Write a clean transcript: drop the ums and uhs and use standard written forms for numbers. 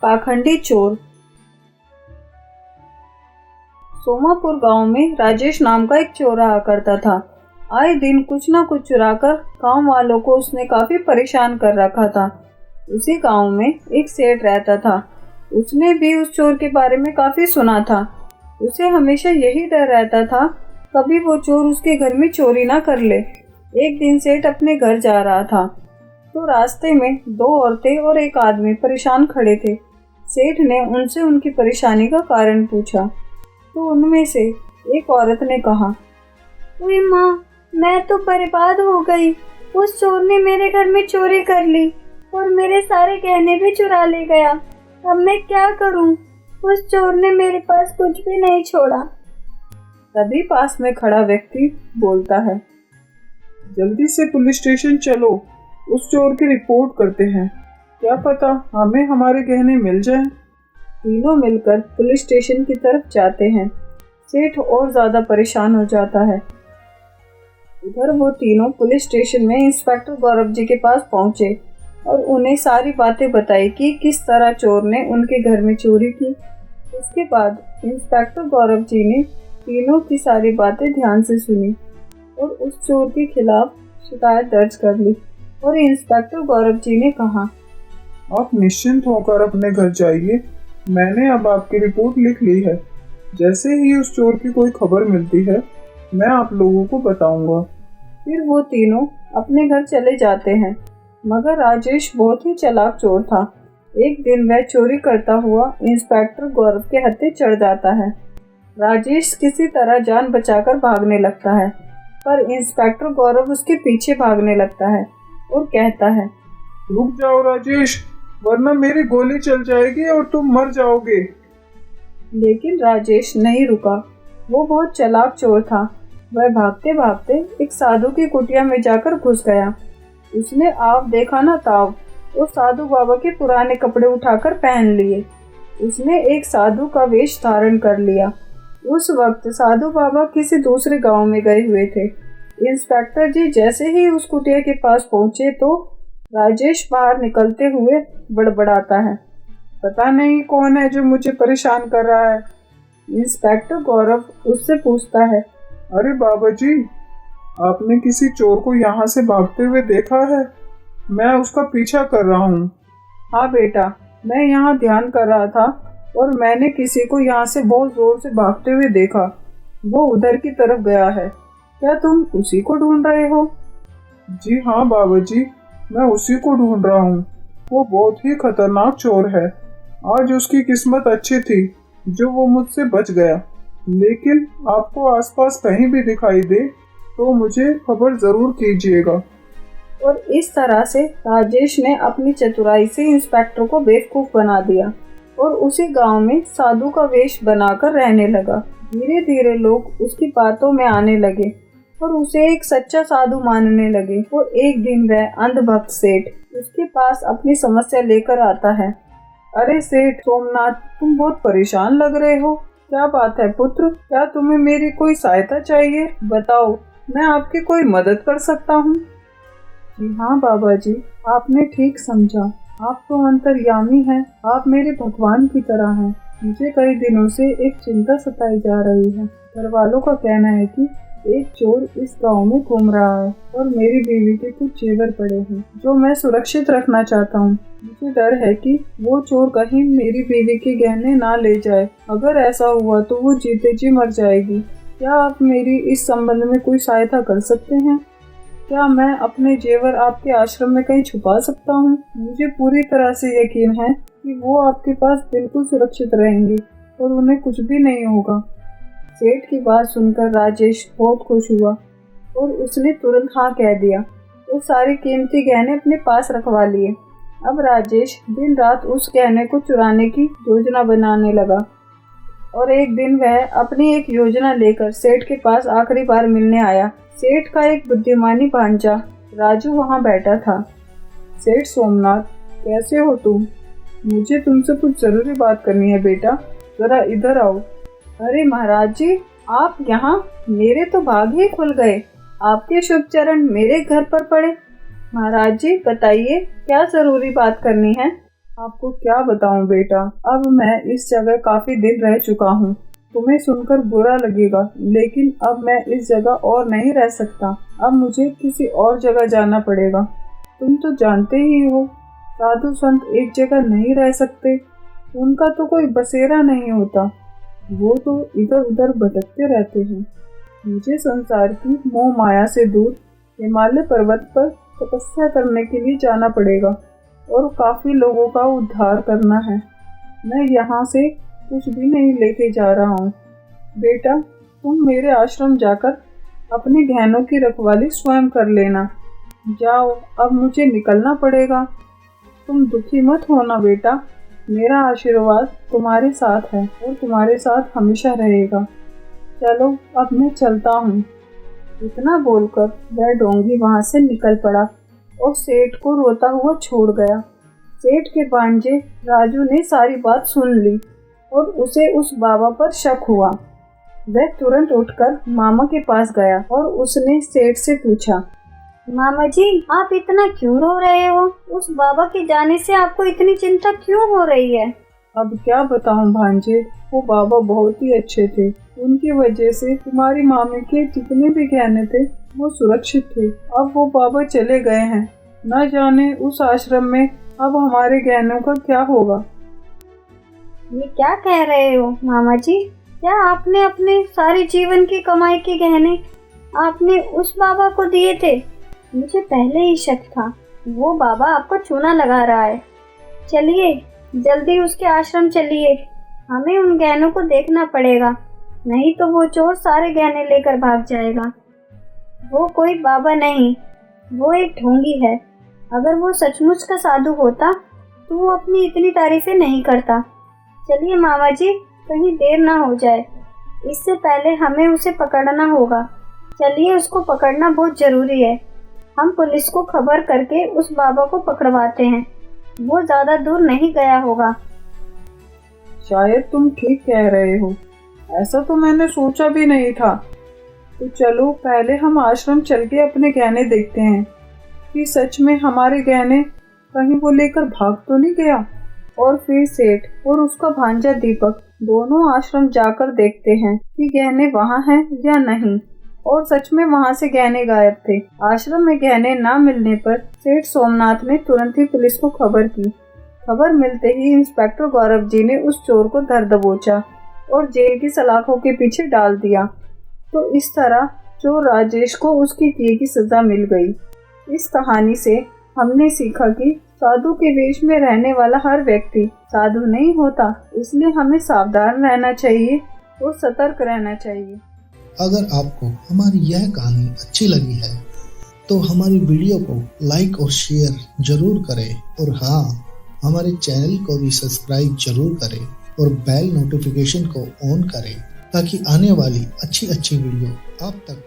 पाखंडी चोर। सोमापुर गांव में राजेश नाम का एक चोर आया करता था। आए दिन कुछ न कुछ चुराकर गांव वालों को उसने काफी परेशान कर रखा था। उसी गांव में एक सेठ रहता था। उसने भी उस चोर के बारे में काफी सुना था। उसे हमेशा यही डर रहता था कभी वो चोर उसके घर में चोरी ना कर ले। एक दिन सेठ अपने घर जा रहा था तो रास्ते में दो औरतें और एक आदमी परेशान खड़े थे। सेठ ने उनसे उनकी परेशानी का कारण पूछा तो उनमें से एक औरत ने कहा, ओए माँ, मैं तो बर्बाद हो गई। उस चोर ने मेरे घर में चोरी कर ली और मेरे सारे गहने भी चुरा ले गया। अब मैं क्या करूं? उस चोर ने मेरे पास कुछ भी नहीं छोड़ा। तभी पास में खड़ा व्यक्ति बोलता है, जल्दी से पुलिस स्टेशन चलो, उस चोर की रिपोर्ट करते हैं। क्या पता हमें हमारे गहने मिल जाएं। तीनों मिलकर पुलिस स्टेशन की तरफ जाते हैं। सेठ और ज्यादा परेशान हो जाता है। उधर वो तीनों पुलिस स्टेशन में इंस्पेक्टर गौरव जी के पास पहुंचे और उन्हें सारी बातें बताई कि किस तरह चोर ने उनके घर में चोरी की। उसके बाद इंस्पेक्टर गौरव जी ने तीनों की सारी बातें ध्यान से सुनी और उस चोर के खिलाफ शिकायत दर्ज कर ली। और इंस्पेक्टर गौरव जी ने कहा, आप निश्चिंत होकर अपने घर जाइए, मैंने अब आपकी रिपोर्ट लिख ली है। जैसे ही उस चोर की कोई खबर मिलती है मैं आप लोगों को बताऊंगा। फिर वो तीनों अपने घर चले जाते हैं। मगर राजेश बहुत ही चालाक चोर था। एक दिन वह चोरी करता हुआ इंस्पेक्टर गौरव के हत्थे चढ़ जाता है। राजेश किसी तरह जान बचाकर भागने लगता है पर इंस्पेक्टर गौरव उसके पीछे भागने लगता है और कहता है, रुक जाओ राजेश, वरना मेरी गोली चल जाएगी और तुम मर जाओगे। लेकिन राजेश नहीं रुका। वो बहुत चालाक चोर था। वह भागते भागते एक साधु की कुटिया में जाकर घुस गया। उसने आव देखा ना ताव, वो साधु बाबा के पुराने कपड़े उठाकर पहन लिए। उसने एक साधु का वेश धारण कर लिया। उस वक्त साधु बाबा किसी दूसरे गांव में गए हुए थे। इंस्पेक्टर जी जैसे ही उस कुटिया के पास पहुंचे तो राजेश बाहर निकलते हुए बड़बड़ाता है, पता नहीं कौन है जो मुझे परेशान कर रहा है। इंस्पेक्टर गौरव उससे पूछता है, अरे बाबा जी, आपने किसी चोर को यहाँ से भागते हुए देखा है? मैं उसका पीछा कर रहा हूँ। हाँ बेटा, मैं यहाँ ध्यान कर रहा था और मैंने किसी को यहाँ से बहुत जोर से भागते हुए देखा। वो उधर की तरफ गया है। क्या तुम उसी को ढूंढ रहे हो? जी हाँ बाबा जी, मैं उसी को ढूंढ रहा हूँ। वो बहुत ही खतरनाक चोर है। आज उसकी किस्मत अच्छी थी जो वो मुझसे बच गया। लेकिन आपको आसपास कहीं भी दिखाई दे तो मुझे खबर जरूर कीजिएगा। और इस तरह से राजेश ने अपनी चतुराई से इंस्पेक्टर को बेवकूफ बना दिया और उसी गांव में साधु का वेश बनाकर रहने लगा। धीरे धीरे लोग उसकी बातों में आने लगे और उसे एक सच्चा साधु मानने लगे। और एक दिन वह अंधभक्त सेठ उसके पास अपनी समस्या लेकर आता है। अरे सेठ सोमनाथ, तुम बहुत परेशान लग रहे हो। क्या बात है पुत्र? क्या तुम्हें मेरी कोई सहायता चाहिए? बताओ, मैं आपकी कोई मदद कर सकता हूँ। जी हाँ बाबा जी, आपने ठीक समझा। आप तो अंतर्यामी हैं। आप मेरे भगवान की तरह हैं। मुझे कई दिनों से एक चिंता सताई जा रही है। घर वालों का कहना है कि एक चोर इस गांव में घूम रहा है और मेरी बीवी के कुछ जेवर पड़े हैं जो मैं सुरक्षित रखना चाहता हूँ। मुझे डर है कि वो चोर कहीं मेरी बीवी के गहने ना ले जाए। अगर ऐसा हुआ तो वो जीते जी मर जाएगी। क्या आप मेरी इस संबंध में कोई सहायता कर सकते हैं? क्या मैं अपने जेवर आपके आश्रम में कहीं छुपा सकता हूँ? मुझे पूरी तरह से यकीन है कि वो आपके पास बिल्कुल सुरक्षित रहेंगे और उन्हें कुछ भी नहीं होगा। सेठ की बात सुनकर राजेश बहुत खुश हुआ और उसने तुरंत हाँ कह दिया। वो सारे कीमती गहने अपने पास रखवा लिए। अब राजेश दिन रात उस गहने को चुराने की योजना बनाने लगा और एक दिन वह अपनी एक योजना लेकर सेठ के पास आखिरी बार मिलने आया। सेठ का एक बुद्धिमानी भांजा राजू वहाँ बैठा था। सेठ सोमनाथ, कैसे हो तुम? मुझे तुमसे कुछ जरूरी बात करनी है बेटा, जरा इधर आओ। अरे महाराज जी, आप यहाँ? मेरे तो भाग ही खुल गए। आपके शुभ चरण मेरे घर पर पड़े। महाराज जी बताइए, क्या जरूरी बात करनी है? आपको क्या बताऊं बेटा, अब मैं इस जगह काफी दिन रह चुका हूँ। तुम्हें सुनकर बुरा लगेगा, लेकिन अब मैं इस जगह और नहीं रह सकता। अब मुझे किसी और जगह जाना पड़ेगा। तुम तो जानते ही हो, साधु संत एक जगह नहीं रह सकते। उनका तो कोई बसेरा नहीं होता, वो तो इधर उधर भटकते रहते हैं। मुझे संसार की मोह माया से दूर हिमालय पर्वत पर तपस्या करने के लिए जाना पड़ेगा और काफी लोगों का उद्धार करना है। मैं यहाँ से कुछ भी नहीं लेके जा रहा हूँ। बेटा, तुम मेरे आश्रम जाकर अपने गहनों की रखवाली स्वयं कर लेना। जाओ, अब मुझे निकलना पड़ेगा। तुम दुखी मत होना बेटा, मेरा आशीर्वाद तुम्हारे साथ है और तुम्हारे साथ हमेशा रहेगा। चलो, अब मैं चलता हूँ। इतना बोलकर वह ढोंगी वहाँ से निकल पड़ा और सेठ को रोता हुआ छोड़ गया। सेठ के भांजे राजू ने सारी बात सुन ली और उसे उस बाबा पर शक हुआ। वह तुरंत उठकर मामा के पास गया और उसने सेठ से पूछा, मामा जी, आप इतना क्यों रो रहे हो? उस बाबा के जाने से आपको इतनी चिंता क्यों हो रही है? अब क्या बताऊं भांजे, वो बाबा बहुत ही अच्छे थे। उनकी वजह से तुम्हारी मामी के जितने भी गहने थे वो सुरक्षित थे। अब वो बाबा चले गए हैं, न जाने उस आश्रम में अब हमारे गहनों का क्या होगा। ये क्या कह रहे हो मामा जी? क्या आपने अपने सारे जीवन की कमाई के गहने आपने उस बाबा को दिए थे? मुझे पहले ही शक था, वो बाबा आपको चूना लगा रहा है। चलिए जल्दी उसके आश्रम चलिए, हमें उन गहनों को देखना पड़ेगा, नहीं तो वो चोर सारे गहने लेकर भाग जाएगा। वो कोई बाबा नहीं, वो एक ढोंगी है। अगर वो सचमुच का साधु होता तो वो अपनी इतनी तारीफें नहीं करता। चलिए मामा जी, कहीं देर ना हो जाए, इससे पहले हमें उसे पकड़ना होगा। चलिए, उसको पकड़ना बहुत ज़रूरी है। हम पुलिस को खबर करके उस बाबा को पकड़वाते हैं, वो ज़्यादा दूर नहीं गया होगा। शायद तुम ठीक कह रहे हो, ऐसा तो मैंने सोचा भी नहीं था। तो चलो पहले हम आश्रम चल के अपने गहने देखते हैं कि सच में हमारे गहने कहीं वो लेकर भाग तो नहीं गया। और फिर सेठ और उसका भांजा दीपक दोनों आश्रम जाकर देखते हैं कि गहने वहाँ हैं या नहीं। और सच में वहाँ से गहने गायब थे। आश्रम में गहने ना मिलने पर सेठ सोमनाथ ने तुरंत ही पुलिस को खबर की। खबर मिलते ही इंस्पेक्टर गौरव जी ने उस चोर को धर दबोचा और जेल की सलाखों के पीछे डाल दिया। तो इस तरह चोर राजेश को उसकी किए की सजा मिल गई। इस कहानी से हमने सीखा कि साधु के वेश में रहने वाला हर व्यक्ति साधु नहीं होता, इसलिए हमें सावधान रहना चाहिए और सतर्क रहना चाहिए। अगर आपको हमारी यह कहानी अच्छी लगी है तो हमारी वीडियो को लाइक और शेयर जरूर करें और हाँ, हमारे चैनल को भी सब्सक्राइब जरूर करें और बेल नोटिफिकेशन को ऑन करें ताकि आने वाली अच्छी वीडियो आप तक